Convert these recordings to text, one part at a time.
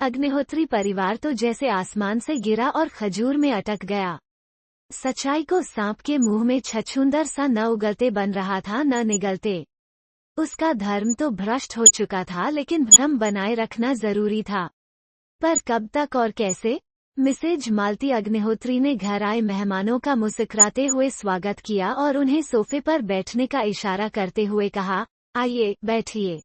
अग्निहोत्री परिवार तो जैसे आसमान से गिरा और खजूर में अटक गया। सच्चाई को सांप के मुंह में छछूंदर सा न उगलते बन रहा था न निगलते। उसका धर्म तो भ्रष्ट हो चुका था, लेकिन भ्रम बनाए रखना जरूरी था। पर कब तक और कैसे? मिसेज मालती अग्निहोत्री ने घर आए मेहमानों का मुस्कुराते हुए स्वागत किया और उन्हें सोफे पर बैठने का इशारा करते हुए कहा, आइए बैठिए।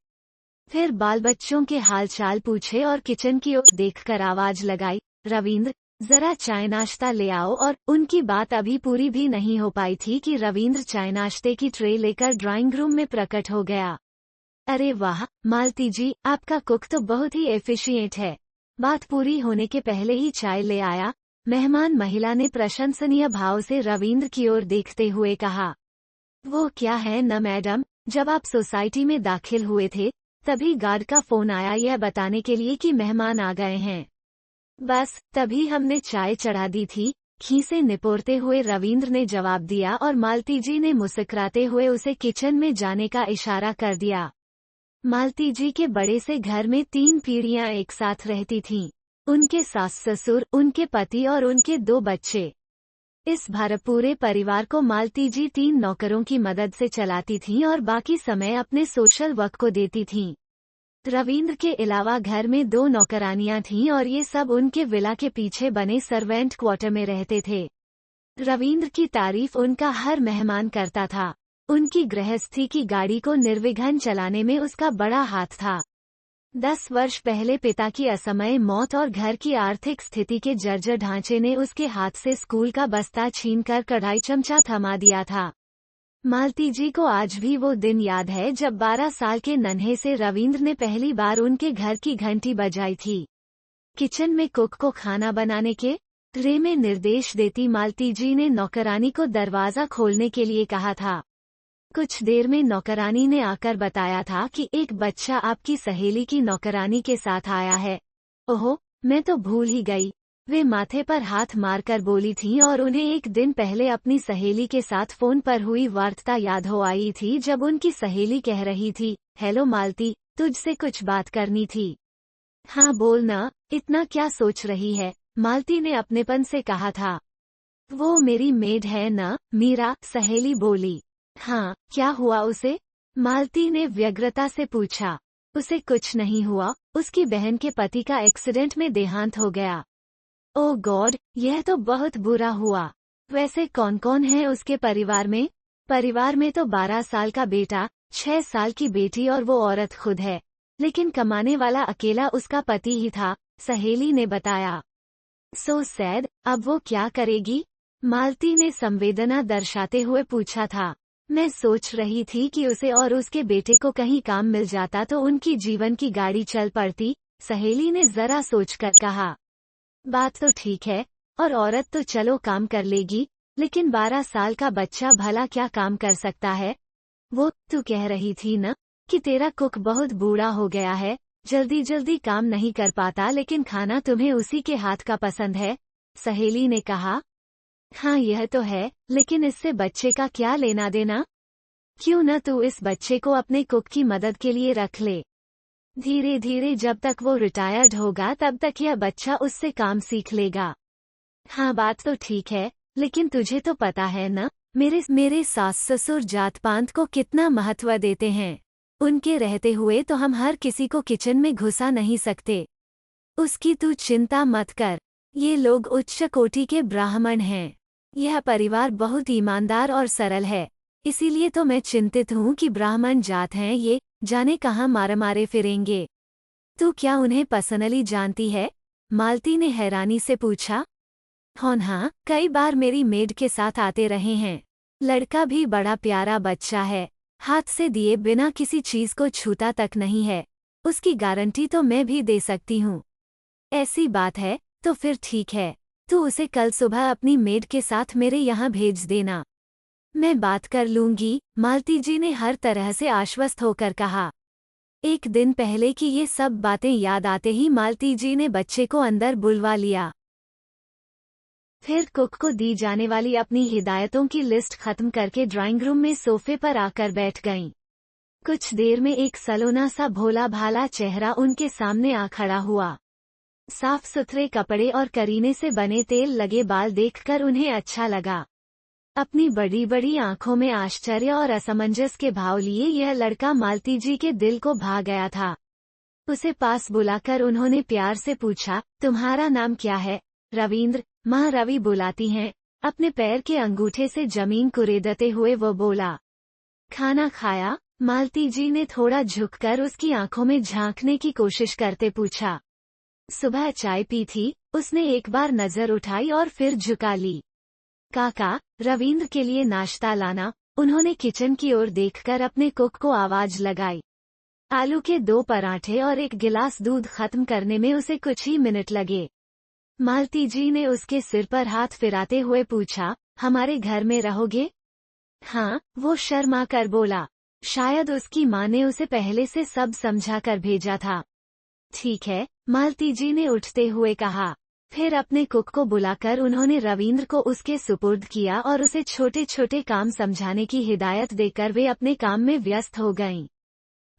फिर बाल बच्चों के हालचाल पूछे और किचन की ओर देखकर आवाज लगाई, रविंद्र, जरा चाय नाश्ता ले आओ। और उनकी बात अभी पूरी भी नहीं हो पाई थी कि रविंद्र चाय नाश्ते की ट्रे लेकर ड्राइंग रूम में प्रकट हो गया। अरे वाह मालती जी, आपका कुक तो बहुत ही एफिशिएंट है। बात पूरी होने के पहले ही चाय ले आया। मेहमान महिला ने प्रशंसनीय भाव से रविंद्र की ओर देखते हुए कहा। वो क्या है न मैडम, जब आप सोसाइटी में दाखिल हुए थे तभी गार्ड का फोन आया यह बताने के लिए कि मेहमान आ गए हैं। बस तभी हमने चाय चढ़ा दी थी, खीसे निपोरते हुए रविंद्र ने जवाब दिया और मालती जी ने मुस्कुराते हुए उसे किचन में जाने का इशारा कर दिया। मालती जी के बड़े से घर में 3 पीढ़ियां एक साथ रहती थीं। उनके सास ससुर, उनके पति और उनके 2 बच्चे। इस भरपूरे परिवार को मालती जी 3 नौकरों की मदद से चलाती थीं और बाकी समय अपने सोशल वर्क को देती थीं। रविंद्र के अलावा घर में 2 नौकरानियां थीं और ये सब उनके विला के पीछे बने सर्वेंट क्वार्टर में रहते थे। रविंद्र की तारीफ उनका हर मेहमान करता था। उनकी गृहस्थी की गाड़ी को निर्विघ्न चलाने में उसका बड़ा हाथ था। 10 वर्ष पहले पिता की असमय मौत और घर की आर्थिक स्थिति के जर्जर ढांचे ने उसके हाथ से स्कूल का बस्ता छीनकर कढ़ाई चमचा थमा दिया था। मालती जी को आज भी वो दिन याद है जब 12 साल के नन्हे से रविंद्र ने पहली बार उनके घर की घंटी बजाई थी। किचन में कुक को खाना बनाने के ट्रे में निर्देश देती मालती जी ने नौकरानी को दरवाजा खोलने के लिए कहा था। कुछ देर में नौकरानी ने आकर बताया था कि एक बच्चा आपकी सहेली की नौकरानी के साथ आया है। ओहो, मैं तो भूल ही गई। वे माथे पर हाथ मारकर बोली थीं और उन्हें एक दिन पहले अपनी सहेली के साथ फोन पर हुई वार्ता याद हो आई थी जब उनकी सहेली कह रही थी, हेलो मालती, तुझसे कुछ बात करनी थी। हाँ बोल न, इतना क्या सोच रही है, मालती ने अपनेपन से कहा था। वो मेरी मेड है न, मीरा, सहेली बोली। हाँ, क्या हुआ उसे? मालती ने व्यग्रता से पूछा। उसे कुछ नहीं हुआ, उसकी बहन के पति का एक्सीडेंट में देहांत हो गया। ओह गॉड, यह तो बहुत बुरा हुआ। वैसे कौन कौन है उसके परिवार में? परिवार में तो 12 साल का बेटा, 6 साल की बेटी और वो औरत खुद है। लेकिन कमाने वाला अकेला उसका पति ही था, सहेली ने बताया। सो सैड, अब वो क्या करेगी? मालती ने संवेदना दर्शाते हुए पूछा था। मैं सोच रही थी कि उसे और उसके बेटे को कहीं काम मिल जाता तो उनकी जीवन की गाड़ी चल पड़ती, सहेली ने जरा सोचकर कहा। बात तो ठीक है, और औरत तो चलो काम कर लेगी, लेकिन 12 साल का बच्चा भला क्या काम कर सकता है? वो तू कह रही थी न कि तेरा कुक बहुत बूढ़ा हो गया है, जल्दी जल्दी काम नहीं कर पाता, लेकिन खाना तुम्हें उसी के हाथ का पसंद है, सहेली ने कहा। हाँ यह तो है, लेकिन इससे बच्चे का क्या लेना देना? क्यों न तू इस बच्चे को अपने कुक की मदद के लिए रख ले। धीरे धीरे जब तक वो रिटायर्ड होगा तब तक यह बच्चा उससे काम सीख लेगा। हाँ बात तो ठीक है, लेकिन तुझे तो पता है न, मेरे सास ससुर जात पात को कितना महत्व देते हैं। उनके रहते हुए तो हम हर किसी को किचन में घुसा नहीं सकते। उसकी तू चिंता मत कर, ये लोग उच्च कोटि के ब्राह्मण हैं। यह परिवार बहुत ईमानदार और सरल है, इसीलिए तो मैं चिंतित हूँ कि ब्राह्मण जात हैं ये, जाने कहाँ मारे फिरेंगे। तू क्या उन्हें पर्सनली जानती है? मालती ने हैरानी से पूछा। हाँ, कई बार मेरी मेड के साथ आते रहे हैं। लड़का भी बड़ा प्यारा बच्चा है, हाथ से दिए बिना किसी चीज को छूता तक नहीं है। उसकी गारंटी तो मैं भी दे सकती हूँ। ऐसी बात है तो फिर ठीक है, तू उसे कल सुबह अपनी मेड के साथ मेरे यहाँ भेज देना। मैं बात कर लूंगी, मालती जी ने हर तरह से आश्वस्त होकर कहा। एक दिन पहले की ये सब बातें याद आते ही मालती जी ने बच्चे को अंदर बुलवा लिया। फिर कुक को दी जाने वाली अपनी हिदायतों की लिस्ट खत्म करके ड्राइंग रूम में सोफे पर आकर बैठ गईं। कुछ देर में एक सलोना सा भोला भाला चेहरा उनके सामने आ खड़ा हुआ। साफ सुथरे कपड़े और करीने से बने तेल लगे बाल देखकर उन्हें अच्छा लगा। अपनी बड़ी बड़ी आंखों में आश्चर्य और असमंजस के भाव लिए यह लड़का मालती जी के दिल को भा गया था। उसे पास बुलाकर उन्होंने प्यार से पूछा, तुम्हारा नाम क्या है? रविंद्र, माँ रवि बुलाती हैं। अपने पैर के अंगूठे से जमीन कुरेदते हुए वो बोला। खाना खाया? मालती जी ने थोड़ा झुककर उसकी आंखों में झांकने की कोशिश करते पूछा। सुबह चाय पी थी? उसने एक बार नजर उठाई और फिर झुका ली। काका, रविंद्र के लिए नाश्ता लाना। उन्होंने किचन की ओर देखकर अपने कुक को आवाज लगाई। आलू के 2 पराठे और 1 गिलास दूध खत्म करने में उसे कुछ ही मिनट लगे। मालती जी ने उसके सिर पर हाथ फिराते हुए पूछा, हमारे घर में रहोगे? हाँ, वो शर्मा कर बोला। शायद उसकी माँ ने उसे पहले से सब समझा कर भेजा था। ठीक है, मालती जी ने उठते हुए कहा। फिर अपने कुक को बुलाकर उन्होंने रविंद्र को उसके सुपुर्द किया और उसे छोटे छोटे काम समझाने की हिदायत देकर वे अपने काम में व्यस्त हो गईं।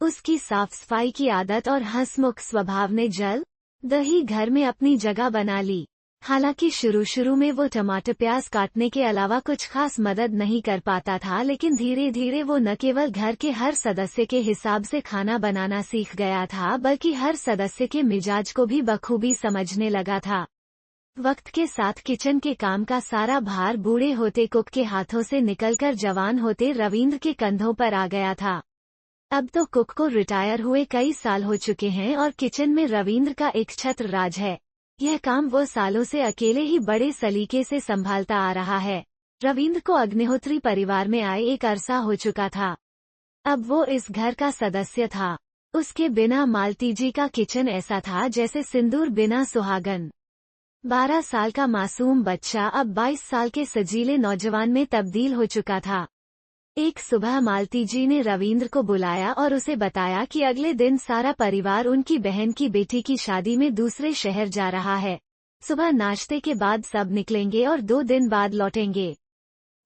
उसकी साफ सफाई की आदत और हंसमुख स्वभाव ने जल्द ही घर में अपनी जगह बना ली। हालांकि शुरू शुरू में वो टमाटर प्याज काटने के अलावा कुछ खास मदद नहीं कर पाता था, लेकिन धीरे धीरे वो न केवल घर के हर सदस्य के हिसाब से खाना बनाना सीख गया था, बल्कि हर सदस्य के मिजाज को भी बखूबी समझने लगा था। वक्त के साथ किचन के काम का सारा भार बूढ़े होते कुक के हाथों से निकलकर जवान होते रविंद्र के कंधों पर आ गया था। अब तो कुक को रिटायर हुए कई साल हो चुके हैं और किचन में रविंद्र का एक छत्र राज है। यह काम वो सालों से अकेले ही बड़े सलीके से संभालता आ रहा है। रविंद्र को अग्निहोत्री परिवार में आए एक अरसा हो चुका था। अब वो इस घर का सदस्य था। उसके बिना मालती जी का किचन ऐसा था जैसे सिंदूर बिना सुहागन। 12 साल का मासूम बच्चा अब 22 साल के सजीले नौजवान में तब्दील हो चुका था। एक सुबह मालती जी ने रविंद्र को बुलाया और उसे बताया कि अगले दिन सारा परिवार उनकी बहन की बेटी की शादी में दूसरे शहर जा रहा है। सुबह नाश्ते के बाद सब निकलेंगे और 2 दिन बाद लौटेंगे।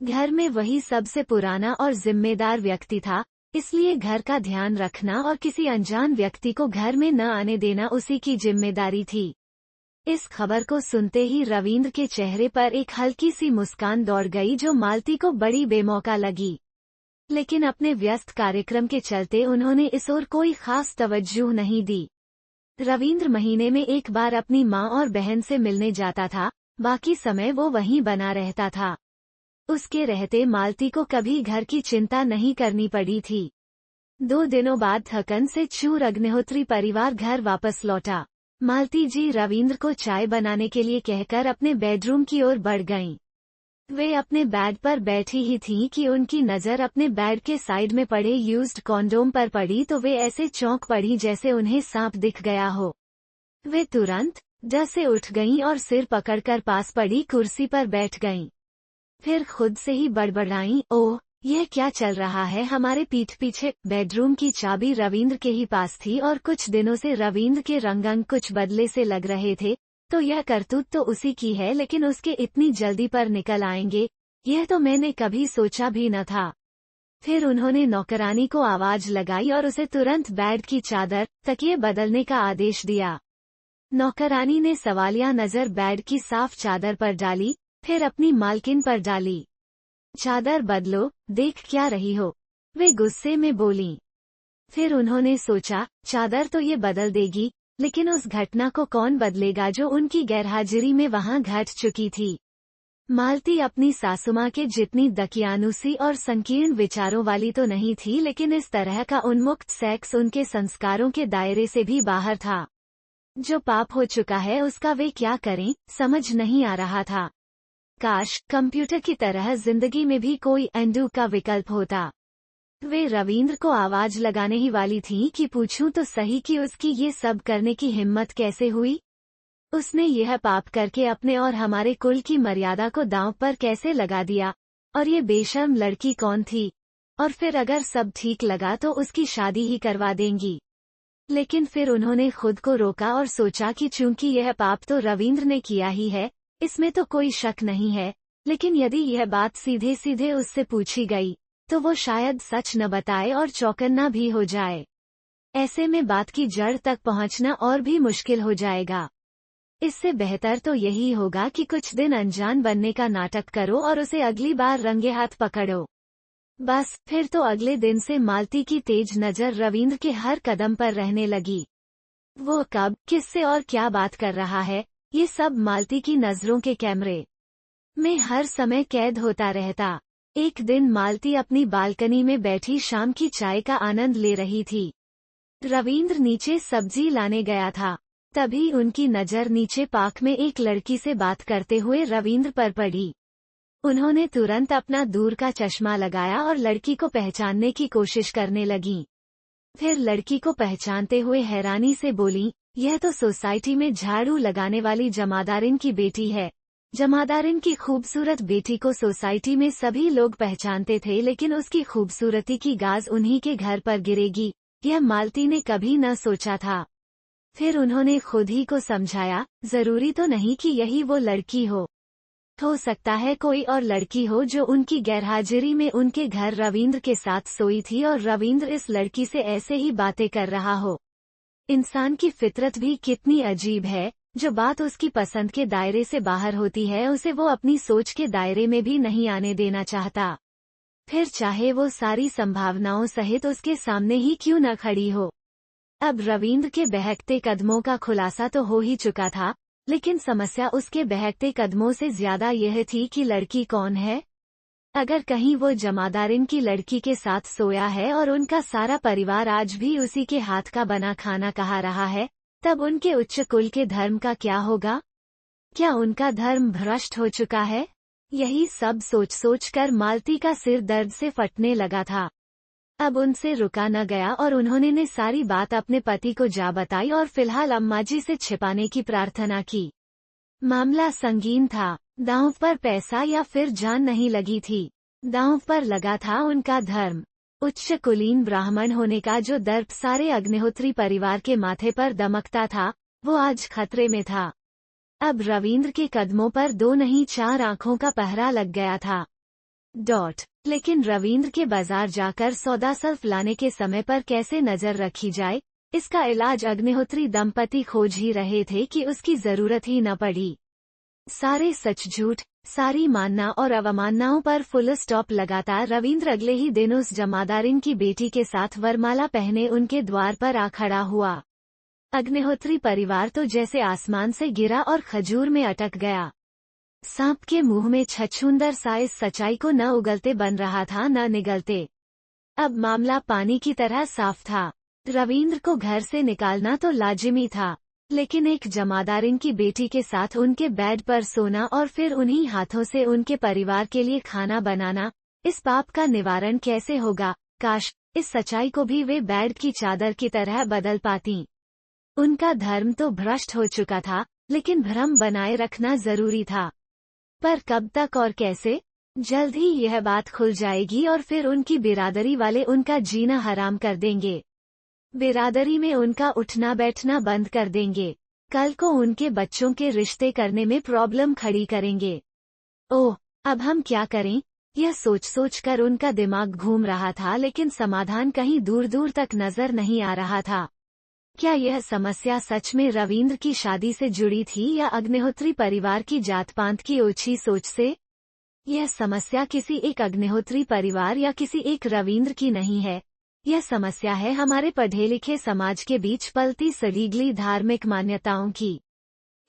घर में वही सबसे पुराना और जिम्मेदार व्यक्ति था, इसलिए घर का ध्यान रखना और किसी अनजान व्यक्ति को घर में न आने देना उसी की जिम्मेदारी थी। इस खबर को सुनते ही रविंद्र के चेहरे पर एक हल्की सी मुस्कान दौड़ गई जो मालती को बड़ी बेमौका लगी। लेकिन अपने व्यस्त कार्यक्रम के चलते उन्होंने इस ओर कोई खास तवज्जो नहीं दी। रविंद्र महीने में एक बार अपनी माँ और बहन से मिलने जाता था, बाकी समय वो वहीं बना रहता था। उसके रहते मालती को कभी घर की चिंता नहीं करनी पड़ी थी। 2 दिनों बाद थकन से चूर अग्निहोत्री परिवार घर वापस लौटा। मालती जी रविंद्र को चाय बनाने के लिए कहकर अपने बेडरूम की ओर बढ़ गईं। वे अपने बेड पर बैठी ही थीं कि उनकी नज़र अपने बेड के साइड में पड़े यूज्ड कॉन्डोम पर पड़ी तो वे ऐसे चौंक पड़ी जैसे उन्हें सांप दिख गया हो। वे तुरंत डर से उठ गईं और सिर पकड़कर पास पड़ी कुर्सी पर बैठ गईं। फिर खुद से ही बड़बड़ाईं, ओह, यह क्या चल रहा है हमारे पीठ पीछे। बेडरूम की चाबी रविंद्र के ही पास थी और कुछ दिनों से रविंद्र के रंग कुछ बदले से लग रहे थे, तो यह करतूत तो उसी की है, लेकिन उसके इतनी जल्दी पर निकल आएंगे, यह तो मैंने कभी सोचा भी न था। फिर उन्होंने नौकरानी को आवाज लगाई और उसे तुरंत बेड की चादर तकिए बदलने का आदेश दिया। नौकरानी ने सवालिया नजर बेड की साफ चादर पर डाली, फिर अपनी मालकिन पर डाली। चादर बदलो, देख क्या रही हो, वे गुस्से में बोलीं। फिर उन्होंने सोचा, चादर तो ये बदल देगी, लेकिन उस घटना को कौन बदलेगा जो उनकी गैरहाजिरी में वहां घट चुकी थी। मालती अपनी सासुमां के जितनी दकियानुसी और संकीर्ण विचारों वाली तो नहीं थी, लेकिन इस तरह का उन्मुक्त सेक्स उनके संस्कारों के दायरे से भी बाहर था। जो पाप हो चुका है उसका वे क्या करें, समझ नहीं आ रहा था। काश कंप्यूटर की तरह जिंदगी में भी कोई अनडू का विकल्प होता। वे रविंद्र को आवाज लगाने ही वाली थीं कि पूछूं तो सही कि उसकी ये सब करने की हिम्मत कैसे हुई। उसने यह पाप करके अपने और हमारे कुल की मर्यादा को दांव पर कैसे लगा दिया, और ये बेशर्म लड़की कौन थी। और फिर अगर सब ठीक लगा तो उसकी शादी ही करवा देंगी। लेकिन फिर उन्होंने खुद को रोका और सोचा कि चूंकि यह पाप तो रविंद्र ने किया ही है, इसमें तो कोई शक नहीं है, लेकिन यदि यह बात सीधे सीधे उससे पूछी गई तो वो शायद सच न बताए और चौकन्ना भी हो जाए। ऐसे में बात की जड़ तक पहुंचना और भी मुश्किल हो जाएगा। इससे बेहतर तो यही होगा कि कुछ दिन अनजान बनने का नाटक करो और उसे अगली बार रंगे हाथ पकड़ो। बस फिर तो अगले दिन से मालती की तेज नजर रविंद्र के हर कदम पर रहने लगी। वो कब, किससे और क्या बात कर रहा है, ये सब मालती की नजरों के कैमरे में हर समय कैद होता रहता। एक दिन मालती अपनी बालकनी में बैठी शाम की चाय का आनंद ले रही थी। रविंद्र नीचे सब्जी लाने गया था। तभी उनकी नजर नीचे पार्क में एक लड़की से बात करते हुए रविंद्र पर पड़ी। उन्होंने तुरंत अपना दूर का चश्मा लगाया और लड़की को पहचानने की कोशिश करने लगी। फिर लड़की को पहचानते हुए हैरानी से बोली, यह तो सोसाइटी में झाड़ू लगाने वाली जमादारिन की बेटी है। जमादारिन की खूबसूरत बेटी को सोसाइटी में सभी लोग पहचानते थे, लेकिन उसकी खूबसूरती की गाज उन्हीं के घर पर गिरेगी, यह मालती ने कभी न सोचा था। फिर उन्होंने खुद ही को समझाया, जरूरी तो नहीं कि यही वो लड़की हो सकता है कोई और लड़की हो जो उनकी गैरहाजिरी में उनके घर रविंद्र के साथ सोई थी और रविंद्र इस लड़की से ऐसे ही बातें कर रहा हो। इंसान की फितरत भी कितनी अजीब है, जो बात उसकी पसंद के दायरे से बाहर होती है उसे वो अपनी सोच के दायरे में भी नहीं आने देना चाहता, फिर चाहे वो सारी संभावनाओं सहित उसके सामने ही क्यों न खड़ी हो। अब रविंद्र के बहकते कदमों का खुलासा तो हो ही चुका था, लेकिन समस्या उसके बहकते कदमों से ज्यादा यह थी कि लड़की कौन है। अगर कहीं वो जमादारिन की लड़की के साथ सोया है और उनका सारा परिवार आज भी उसी के हाथ का बना खाना खा रहा है, तब उनके उच्च कुल के धर्म का क्या होगा? क्या उनका धर्म भ्रष्ट हो चुका है? यही सब सोच सोच कर मालती का सिर दर्द से फटने लगा था। अब उनसे रुका न गया और उन्होंने सारी बात अपने पति को जा बताई और फिलहाल अम्माजी से छिपाने की प्रार्थना की। मामला संगीन था। दांव पर पैसा या फिर जान नहीं लगी थी। दांव पर लगा था उनका धर्म। उच्च कुलीन ब्राह्मण होने का जो दर्प सारे अग्निहोत्री परिवार के माथे पर दमकता था, वो आज खतरे में था। अब रविंद्र के कदमों पर 2 नहीं 4 आंखों का पहरा लग गया था। लेकिन रविंद्र के बाजार जाकर सौदा सल्फ लाने के समय पर कैसे नजर रखी जाए, इसका इलाज अग्निहोत्री दंपति खोज ही रहे थे कि उसकी जरूरत ही न पड़ी। सारे सच झूठ, सारी मानना और अवमाननाओं पर फुल स्टॉप लगातार रविंद्र अगले ही दिन उस जमादारिन की बेटी के साथ वरमाला पहने उनके द्वार पर आ खड़ा हुआ। अग्निहोत्री परिवार तो जैसे आसमान से गिरा और खजूर में अटक गया। सांप के मुंह में छछूंदर सा इस सच्चाई को न उगलते बन रहा था न निगलते। अब मामला पानी की तरह साफ था। रविंद्र को घर से निकालना तो लाजिमी था, लेकिन एक जमादारिन की बेटी के साथ उनके बेड पर सोना और फिर उन्हीं हाथों से उनके परिवार के लिए खाना बनाना, इस पाप का निवारण कैसे होगा? काश इस सच्चाई को भी वे बेड की चादर की तरह बदल पाती। उनका धर्म तो भ्रष्ट हो चुका था, लेकिन भ्रम बनाए रखना जरूरी था। पर कब तक और कैसे? जल्द ही यह बात खुल जाएगी और फिर उनकी बिरादरी वाले उनका जीना हराम कर देंगे। बिरादरी में उनका उठना बैठना बंद कर देंगे। कल को उनके बच्चों के रिश्ते करने में प्रॉब्लम खड़ी करेंगे। ओह, अब हम क्या करें? यह सोच सोच कर उनका दिमाग घूम रहा था, लेकिन समाधान कहीं दूर दूर तक नजर नहीं आ रहा था। क्या यह समस्या सच में रविंद्र की शादी से जुड़ी थी या अग्निहोत्री परिवार की जात पात की ओछी सोच से? यह समस्या किसी एक अग्निहोत्री परिवार या किसी एक रविंद्र की नहीं है। यह समस्या है हमारे पढ़े लिखे समाज के बीच पलती सरीगली धार्मिक मान्यताओं की।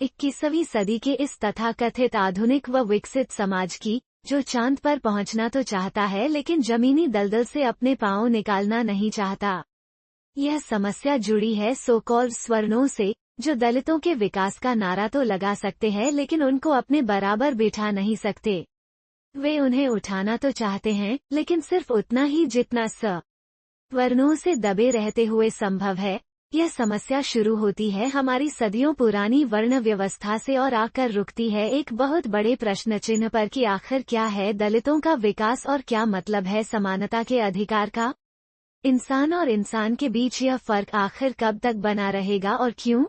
21वीं सदी के इस तथाकथित आधुनिक व विकसित समाज की, जो चांद पर पहुंचना तो चाहता है लेकिन जमीनी दलदल से अपने पांव निकालना नहीं चाहता। यह समस्या जुड़ी है सो कॉल्ड स्वर्णों से, जो दलितों के विकास का नारा तो लगा सकते हैं लेकिन उनको अपने बराबर बिठा नहीं सकते। वे उन्हें उठाना तो चाहते हैं, लेकिन सिर्फ उतना ही जितना वर्णों से दबे रहते हुए संभव है। यह समस्या शुरू होती है हमारी सदियों पुरानी वर्ण व्यवस्था से और आकर रुकती है एक बहुत बड़े प्रश्न चिन्ह पर कि आखिर क्या है दलितों का विकास और क्या मतलब है समानता के अधिकार का। इंसान और इंसान के बीच यह फर्क आखिर कब तक बना रहेगा और क्यों?